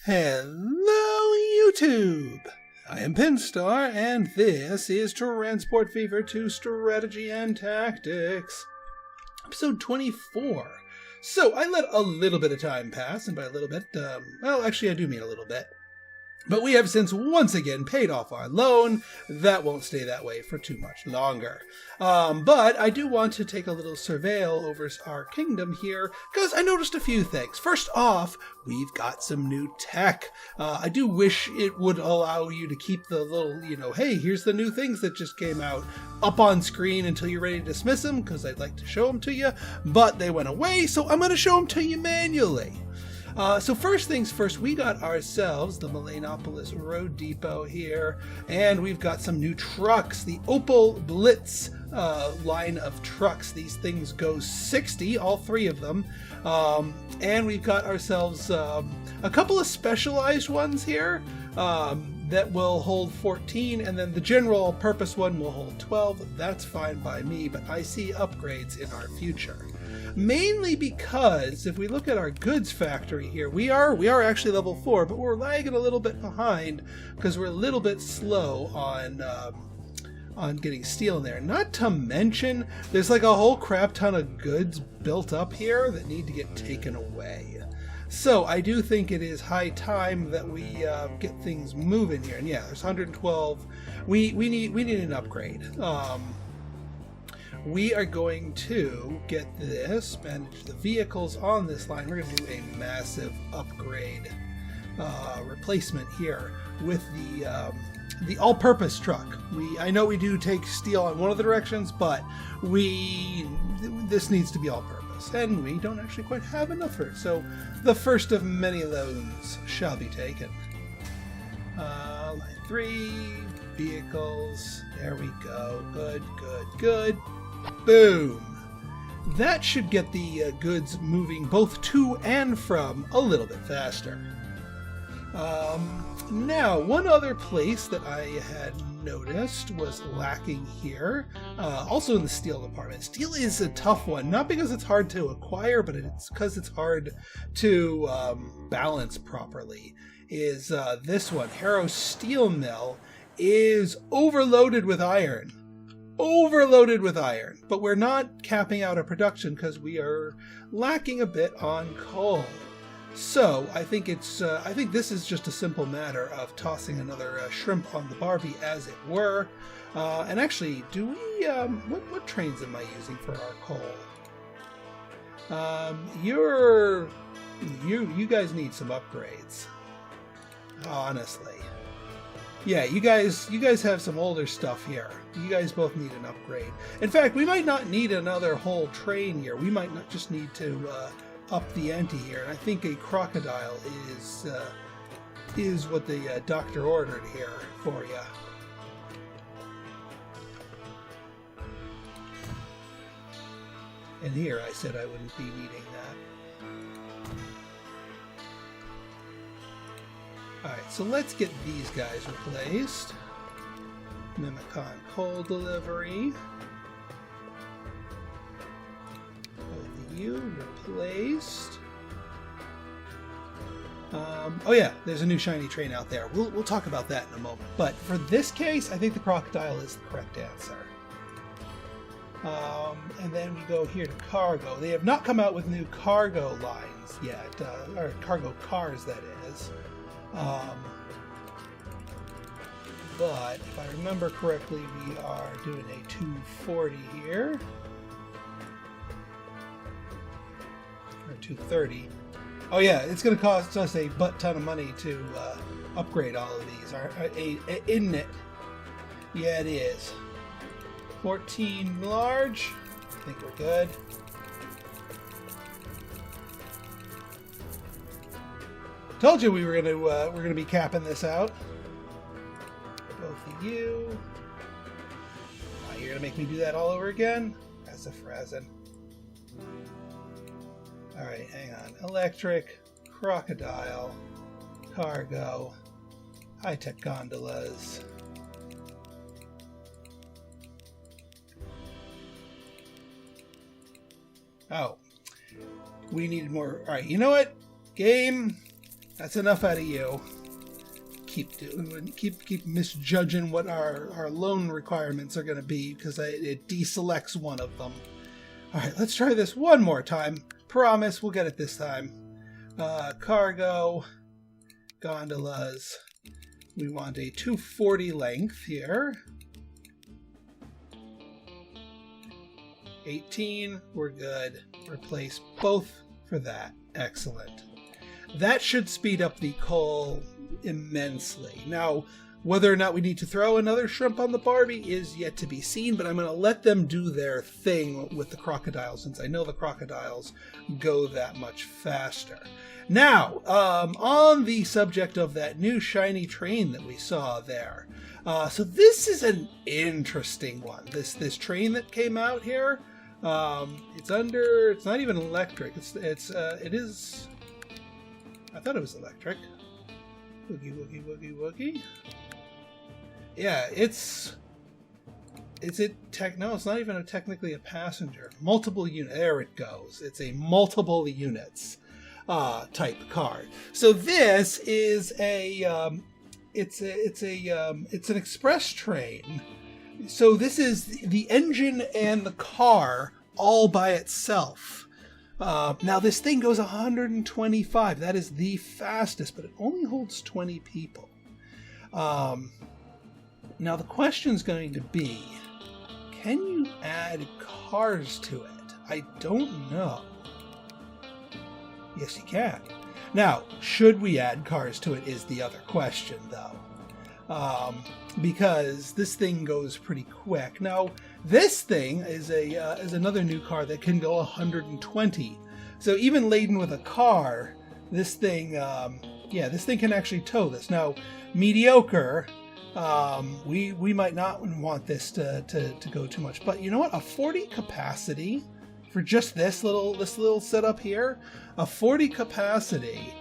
Hello, YouTube! I am Pinstar, and this is Transport Fever 2 Strategy and Tactics, episode 24. So, I let a little bit of time pass, and by a little bit, well, actually I do mean a little bit. But we have since once again paid off our loan. That won't stay that way for too much longer. But I do want to take a little surveil over our kingdom here, because I noticed a few things. First off, we've got some new tech. I do wish it would allow you to keep the little, hey, here's the new things that just came out up on screen until you're ready to dismiss them, because I'd like to show them to you. But they went away, so I'm going to show them to you manually. So first things first, we got ourselves the Melanopolis Road Depot here, and we've got some new trucks, the Opel Blitz line of trucks. These things go 60, all three of them, and we've got ourselves a couple of specialized ones here that will hold 14, and then the general purpose one will hold 12. That's fine by me, but I see upgrades in our future. Mainly because if we look at our goods factory here, we are actually level 4, but we're lagging a little bit behind because we're a little bit slow on getting steel in there. Not to mention, there's like a whole crap ton of goods built up here that need to get taken away. So I do think it is high time that we get things moving here. And yeah, there's 112. We need an upgrade. We are going to get this, manage the vehicles on this line. We're going to do a massive upgrade replacement here with the all-purpose truck. I know we do take steel on one of the directions, but this needs to be all-purpose, and we don't actually quite have enough for it. So the first of many of those shall be taken. Line 3, vehicles. There we go. Good, good, good. Boom! That should get the goods moving both to and from a little bit faster. Now, one other place that I had noticed was lacking here, also in the steel department. Steel is a tough one, not because it's hard to acquire, but it's because it's hard to balance properly. Is this one, Harrow Steel Mill, is overloaded with iron. But we're not capping out our production because we are lacking a bit on coal. So I think this is just a simple matter of tossing another shrimp on the Barbie, as it were. And actually, do we? What trains am I using for our coal? You guys need some upgrades, honestly. Yeah, you guys have some older stuff here. You guys both need an upgrade. In fact, we might not need another whole train here. We might not just need to up the ante here. And I think a crocodile is what the doctor ordered here for you. And here I said I wouldn't be needing that. Alright, so let's get these guys replaced. Mimicon coal delivery. Both of you replaced. Oh yeah, there's a new shiny train out there. We'll talk about that in a moment. But for this case, I think the crocodile is the correct answer. And then we go here to cargo. They have not come out with new cargo lines yet, or cargo cars, that is. But if I remember correctly, we are doing a 240 here, or 230. Oh yeah, it's going to cost us a butt ton of money to upgrade all of these, isn't it? Yeah, it is. 14 large. I think we're good. Told you we were gonna be capping this out. Both of you. Oh, you're gonna make me do that all over again? That's a frazzin'. Alright, hang on. Electric, crocodile, cargo, high-tech gondolas. Oh. We needed more. Alright, you know what? Game. That's enough out of you. Keep misjudging what our loan requirements are going to be, because it deselects one of them. All right, let's try this one more time. Promise we'll get it this time. Cargo, gondolas. We want a 240 length here. 18, we're good. Replace both for that. Excellent. That should speed up the coal immensely. Now, whether or not we need to throw another shrimp on the Barbie is yet to be seen, but I'm going to let them do their thing with the crocodiles, since I know the crocodiles go that much faster. Now, on the subject of that new shiny train that we saw there. So this is an interesting one. This train that came out here. It's not even electric. It is. I thought it was electric. Woogie, woogie, woogie, woogie. Yeah, it's not even technically a passenger. Multiple unit. There it goes. It's a multiple units type car. So this is it's an express train. So this is the engine and the car all by itself. Now this thing goes 125. That is the fastest, but it only holds 20 people. Now the question's going to be, can you add cars to it? I don't know. Yes, you can. Now, should we add cars to it is the other question, though. Because this thing goes pretty quick. Now, this thing is another new car that can go 120. So even laden with a car, this thing, this thing can actually tow this. Now, mediocre, we might not want this to go too much. But you know what? A 40 capacity for just this little setup here, a 40 capacity.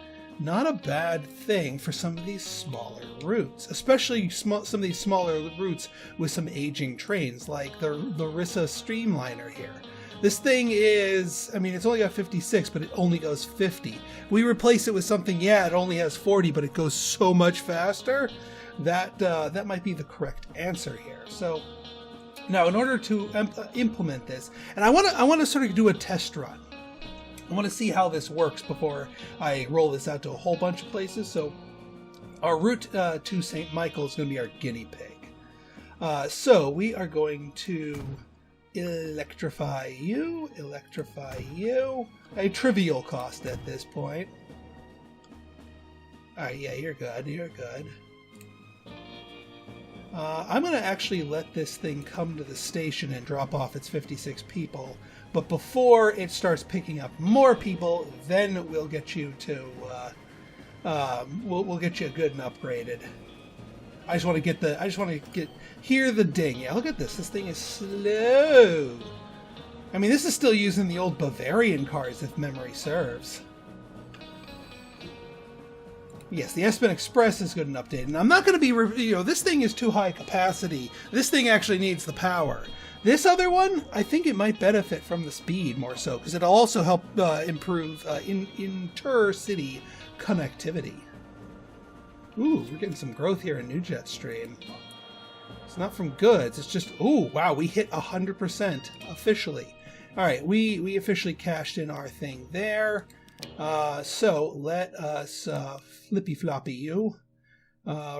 Not a bad thing for some of these smaller routes, especially some of these smaller routes with some aging trains, like the Larissa Streamliner here. This thing is, it's only got 56, but it only goes 50. We replace it with something, it only has 40, but it goes so much faster. That might be the correct answer here. So now, in order to implement this, and I want to sort of do a test run. I want to see how this works before I roll this out to a whole bunch of places. So our route to St. Michael is going to be our guinea pig. So we are going to electrify you. A trivial cost at this point. All right, yeah, you're good. I'm going to actually let this thing come to the station and drop off its 56 people. But before it starts picking up more people, then we'll get you to we'll get you good and upgraded. I just want to hear the ding. Yeah, look at this. This thing is slow. This is still using the old Bavarian cars, if memory serves. Yes, the Espen Express is good and updated. And I'm not going to be, this thing is too high capacity. This thing actually needs the power. This other one, I think it might benefit from the speed more so, because it'll also help improve inter-city connectivity. Ooh, we're getting some growth here in New Jet Stream. It's not from goods, it's just, ooh, wow, we hit 100% officially. All right, we officially cashed in our thing there. So let us flippy floppy you.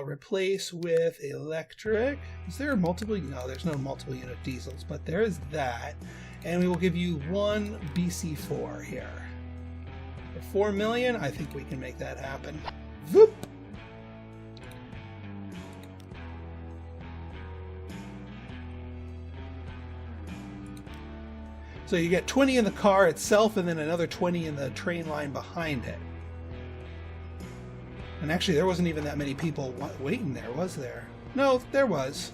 Replace with electric. Is there a multiple? No, there's no multiple unit diesels, but there is that. And we will give you one BC4 here. For 4 million, I think we can make that happen. Whoop! So you get 20 in the car itself and then another 20 in the train line behind it. And actually, there wasn't even that many people waiting there, was there? No, there was.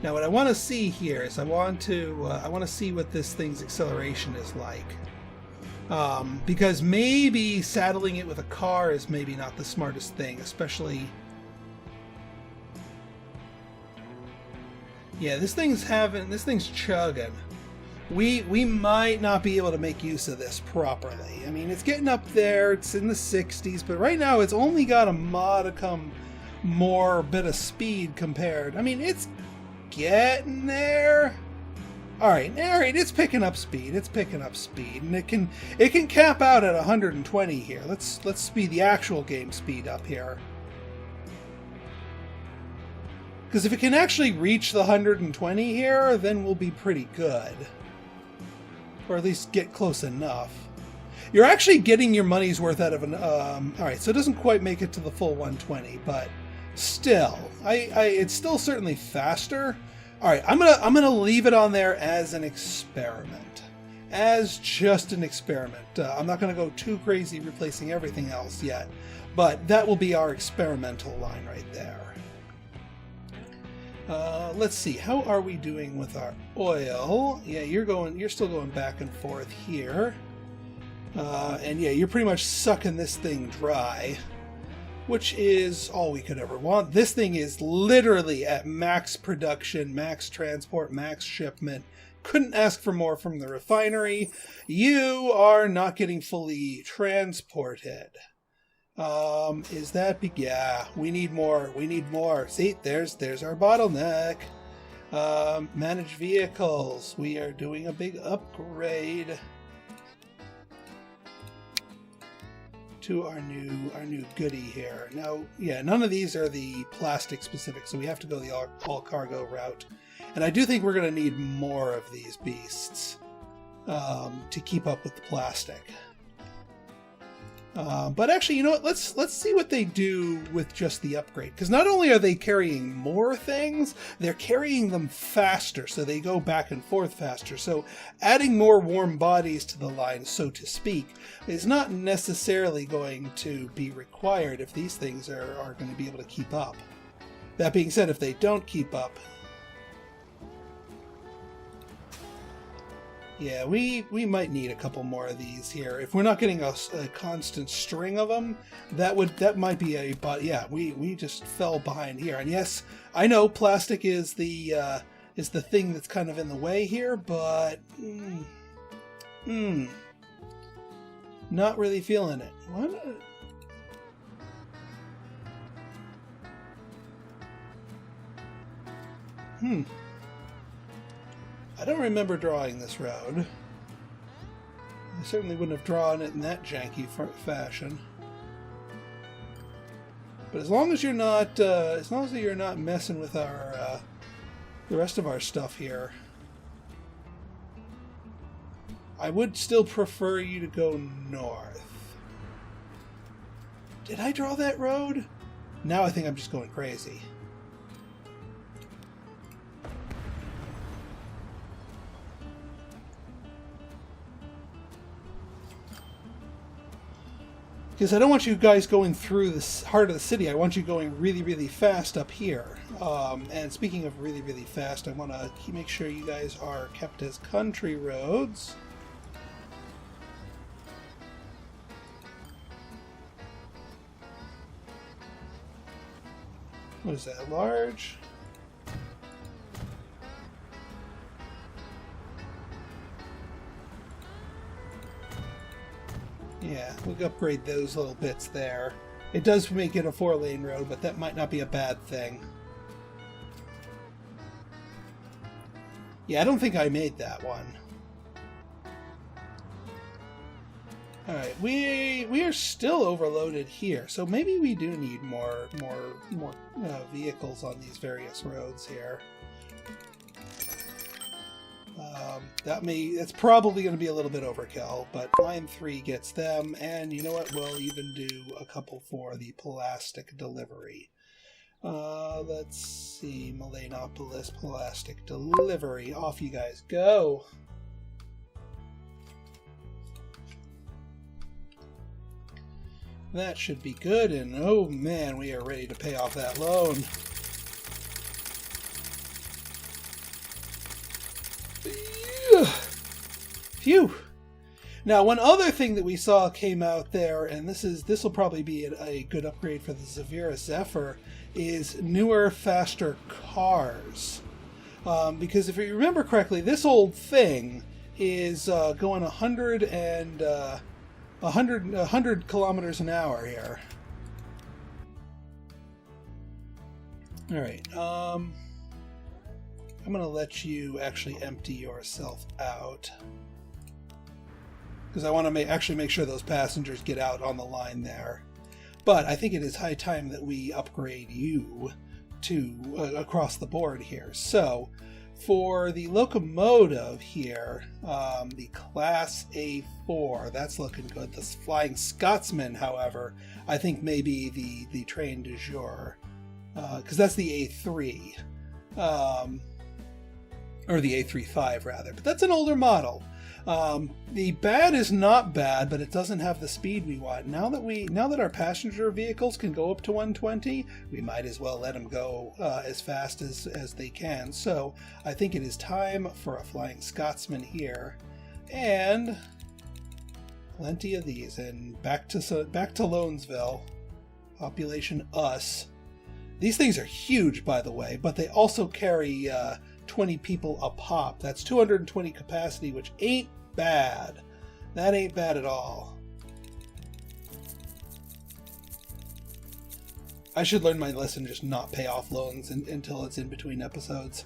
Now, what I want to see here is I want to see what this thing's acceleration is like, because maybe saddling it with a car is maybe not the smartest thing, especially. Yeah, this thing's chugging. we might not be able to make use of this properly. I mean, it's getting up there, it's in the 60s, but right now it's only got a modicum more bit of speed compared. I mean, it's getting there. All right, it's picking up speed. It's picking up speed, and it can cap out at 120 here. Let's speed the actual game speed up here. Because if it can actually reach the 120 here, then we'll be pretty good. Or at least get close enough. You're actually getting your money's worth out of an... Alright, so it doesn't quite make it to the full 120, but still. It's still certainly faster. Alright, I'm gonna leave it on there as an experiment. As just an experiment. I'm not gonna go too crazy replacing everything else yet. But that will be our experimental line right there. Let's see, how are we doing with our oil? Yeah, you're still going back and forth here. And yeah, you're pretty much sucking this thing dry, which is all we could ever want. This thing is literally at max production, max transport, max shipment. Couldn't ask for more from the refinery. You are not getting fully transported. Is that big? Yeah, we need more. We need more. See, there's our bottleneck. Manage vehicles. We are doing a big upgrade to our new goodie here. Now, yeah, none of these are the plastic specific, so we have to go the all cargo route. And I do think we're going to need more of these beasts to keep up with the plastic. But actually, you know what? Let's see what they do with just the upgrade. Because not only are they carrying more things, they're carrying them faster, so they go back and forth faster. So adding more warm bodies to the line, so to speak, is not necessarily going to be required if these things are going to be able to keep up. That being said, if they don't keep up, yeah, we might need a couple more of these here. If we're not getting a constant string of them, that might be a... But yeah, we just fell behind here. And yes, I know plastic is the thing that's kind of in the way here, but not really feeling it. What? I don't remember drawing this road. I certainly wouldn't have drawn it in that janky fashion. But as long as you're not messing with our the rest of our stuff here, I would still prefer you to go north. Did I draw that road? Now I think I'm just going crazy. Because I don't want you guys going through the heart of the city. I want you going really, really fast up here. And speaking of really, really fast, I want to make sure you guys are kept as country roads. What is that, large? Yeah, we'll upgrade those little bits there. It does make it a 4-lane road, but that might not be a bad thing. Yeah, I don't think I made that one. Alright, we are still overloaded here, so maybe we do need more vehicles on these various roads here. That's probably going to be a little bit overkill, but line 3 gets them, and you know what? We'll even do a couple for the plastic delivery. Let's see, Malenopolis plastic delivery. Off you guys go. That should be good, and oh man, we are ready to pay off that loan. Phew! Now, one other thing that we saw came out there, and this will probably be a good upgrade for the Zavira Zephyr, is newer, faster cars. Because if you remember correctly, this old thing is going 100 kilometers an hour here. All right. I'm going to let you actually empty yourself out, because I want to actually make sure those passengers get out on the line there. But I think it is high time that we upgrade you to across the board here. So for the locomotive here, the Class A4, that's looking good. The Flying Scotsman, however, I think may be the train du jour, because that's the A3, or the A35 rather, but that's an older model. The bad is not bad, but it doesn't have the speed we want. Now that our passenger vehicles can go up to 120, we might as well let them go as fast as they can. So I think it is time for a Flying Scotsman here, and plenty of these. And back to Lonesville, population us. These things are huge, by the way, but they also carry 20 people a pop. That's 220 capacity, which ain't bad. That ain't bad at all. I should learn my lesson, just not pay off loans until it's in between episodes.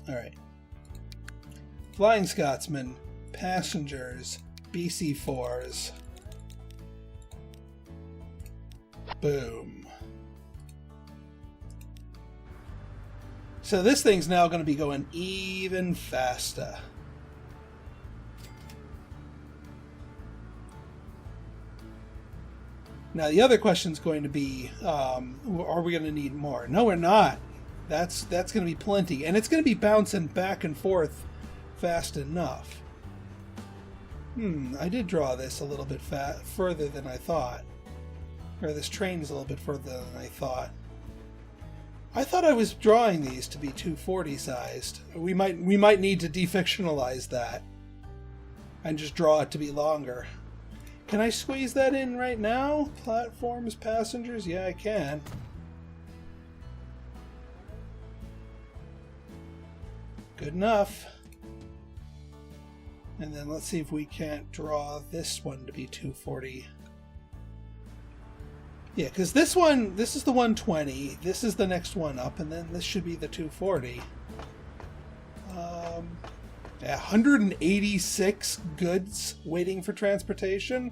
Alright. Flying Scotsman, passengers, BC4s. Boom. So this thing's now going to be going even faster. Now the other question is going to be, are we going to need more? No, we're not. That's going to be plenty, and it's going to be bouncing back and forth fast enough. I did draw this a little bit further than I thought. Or this train is a little bit further than I thought. I thought I was drawing these to be 240 sized. We might need to defictionalize that and just draw it to be longer. Can I squeeze that in right now? Platforms, passengers? Yeah, I can. Good enough. And then let's see if we can't draw this one to be 240. Yeah, because this is the 120, this is the next one up, and then this should be the 240. 186 goods waiting for transportation.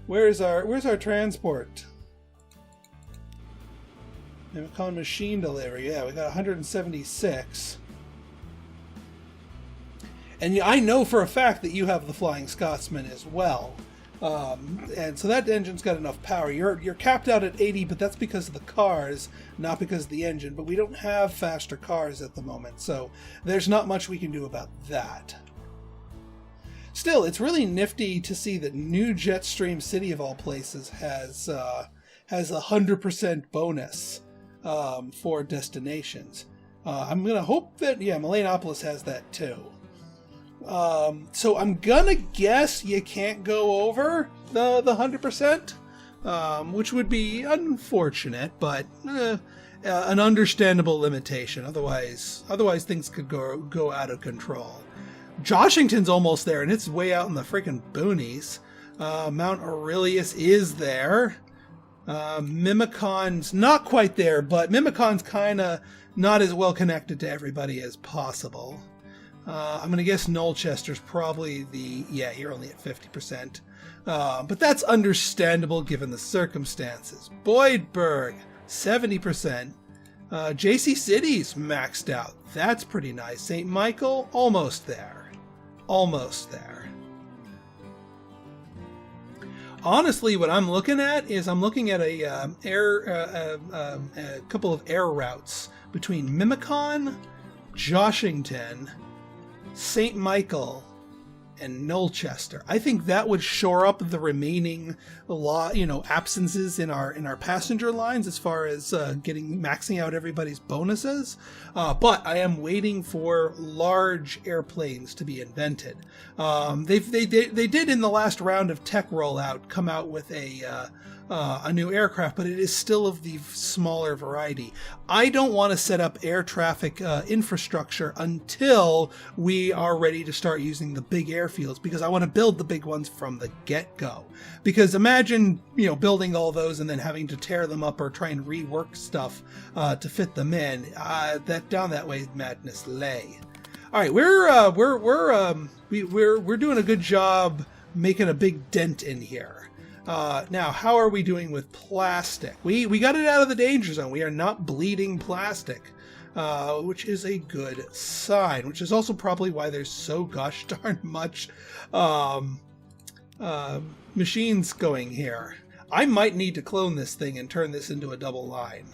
Where's our transport? Mimicon machine delivery. Yeah, we got 176. And I know for a fact that you have the Flying Scotsman as well. And so that engine's got enough power. You're capped out at 80, but that's because of the cars, not because of the engine. But we don't have faster cars at the moment, so there's not much we can do about that. Still, it's really nifty to see that New Jetstream City, of all places, has a 100% bonus for destinations. I'm gonna hope that Melanopolis has that too. So I'm gonna guess you can't go over the 100%, which would be unfortunate, but an understandable limitation. Otherwise things could go out of control. Joshington's almost there, and it's way out in the freaking boonies. Mount Aurelius is there. Mimicon's not quite there, but Mimicon's kind of not as well connected to everybody as possible. I'm going to guess Nolchester's probably you're only at 50%. But that's understandable given the circumstances. Boydburg, 70%. JC City's maxed out. That's pretty nice. St. Michael, almost there. Almost there. Honestly, what I'm looking at is a couple of air routes between Mimicon, Joshington, St. Michael, and Nolchester. I think that would shore up the remaining absences in our passenger lines as far as maxing out everybody's bonuses. But I am waiting for large airplanes to be invented. They did in the last round of tech rollout come out with a a new aircraft, but it is still of the smaller variety. I don't want to set up air traffic infrastructure until we are ready to start using the big airfields, because I want to build the big ones from the get-go. Because imagine, building all those and then having to tear them up or try and rework stuff to fit them in. That down that way madness lay. All right, we're doing a good job making a big dent in here. Now, how are we doing with plastic? We got it out of the danger zone. We are not bleeding plastic, which is a good sign, which is also probably why there's so gosh darn much machines going here. I might need to clone this thing and turn this into a double line,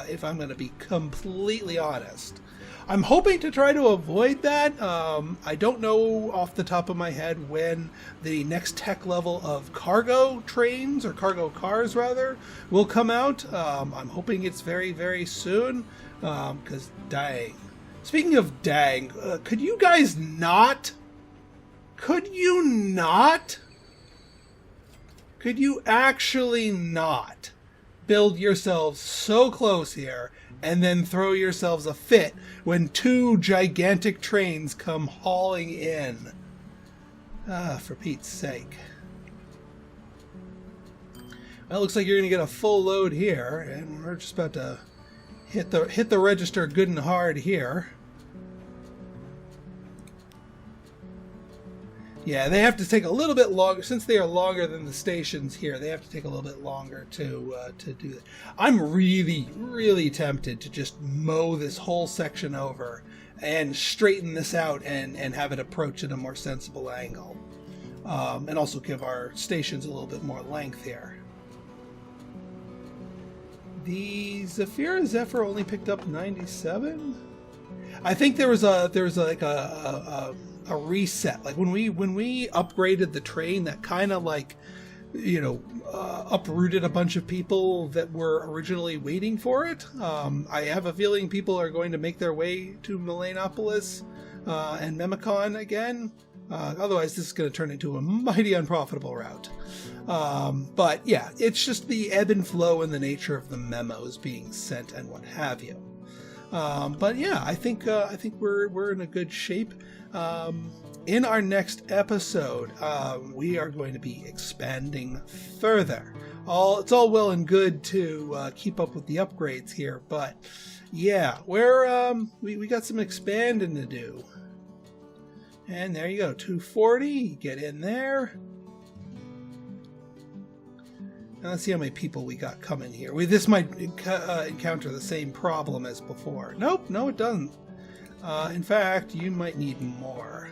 if I'm going to be completely honest. I'm hoping to try to avoid that. I don't know off the top of my head when the next tech level of cargo trains, or cargo cars rather, will come out. I'm hoping it's very, very soon, because dang. Speaking of dang, could you guys not? Could you not? Could you actually not build yourselves so close here and then throw yourselves a fit when two gigantic trains come hauling in? For Pete's sake. Well, it looks like you're going to get a full load here, and we're just about to hit the register good and hard here. Yeah, they have to take a little bit longer, since they are longer than the stations here. They have to take a little bit longer to do that. I'm really, really tempted to just mow this whole section over and straighten this out and have it approach at a more sensible angle, and also give our stations a little bit more length here. The Zafira Zephyr only picked up 97. I think there was like a reset, like when we upgraded the train, that kind of like uprooted a bunch of people that were originally waiting for it. I have a feeling people are going to make their way to Melanopolis and Memicon again. Otherwise, this is going to turn into a mighty unprofitable route. But yeah, it's just the ebb and flow and the nature of the memos being sent and what have you. But yeah, I think we're in a good shape. In our next episode, we are going to be expanding further. It's all well and good to keep up with the upgrades here, but yeah, we got some expanding to do. And there you go, 240. Get in there. Now let's see how many people we got coming here. This might encounter the same problem as before. Nope, no it doesn't. In fact, you might need more.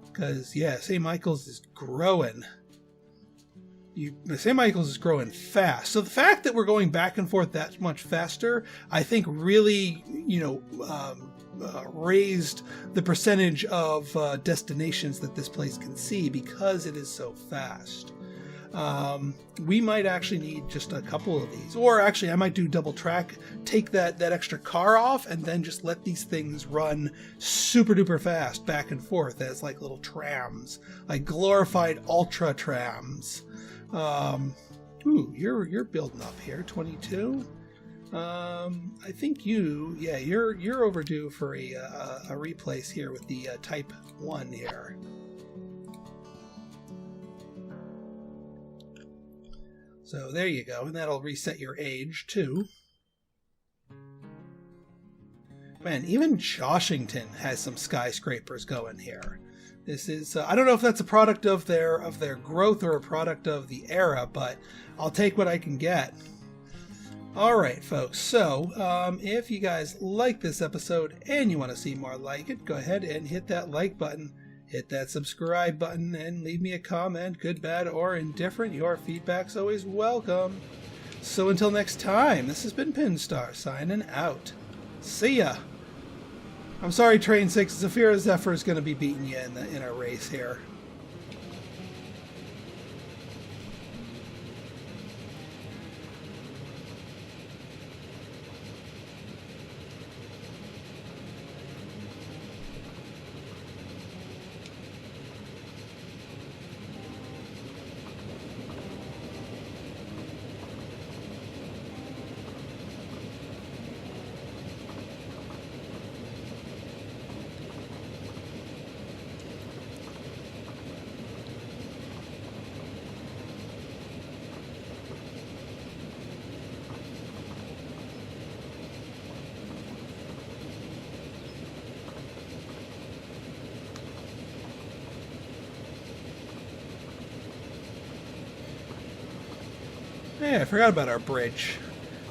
Because, yeah, St. Michael's is growing. St. Michael's is growing fast. So the fact that we're going back and forth that much faster, I think really, raised the percentage of destinations that this place can see because it is so fast. We might actually need just a couple of these, or actually I might do double track, take that extra car off, and then just let these things run super duper fast back and forth as like little trams, like glorified ultra trams. Ooh, you're building up here, 22. I think you're overdue for a replace here with the Type 1 here. So there you go, and that'll reset your age too. Man, even Joshington has some skyscrapers going here. This is I don't know if that's a product of their growth or a product of the era, but I'll take what I can get. All right, folks. So if you guys like this episode and you want to see more like it, go ahead and hit that like button. Hit that subscribe button and leave me a comment, good, bad, or indifferent. Your feedback's always welcome. So until next time, this has been Pinstar signing out. See ya. I'm sorry, Train 6. Zafira Zephyr is going to be beating you in a race here. Yeah, I forgot about our bridge.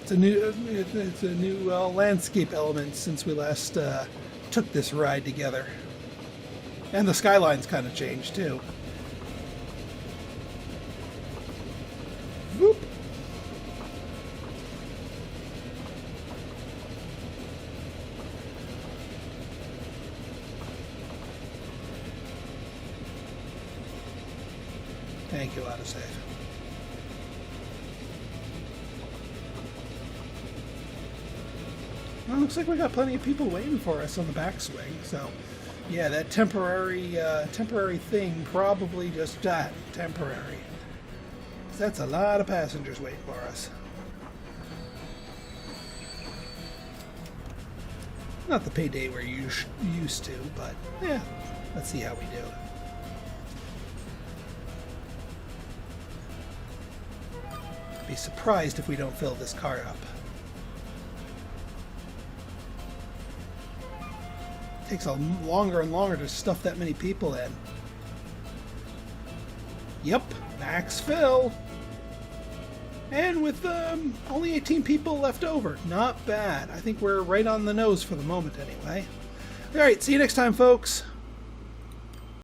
It's a new landscape element since we last took this ride together. And the skyline's kind of changed too. Whoop. Thank you, autosave. Well, looks like we got plenty of people waiting for us on the backswing, so yeah, that temporary thing probably just that, temporary. That's a lot of passengers waiting for us. Not the payday we're used to, but yeah, let's see how we do. Be surprised if we don't fill this car up. Takes a longer and longer to stuff that many people in. Yep, max fill. And with only 18 people left over. Not bad. I think we're right on the nose for the moment anyway. Alright, see you next time, folks.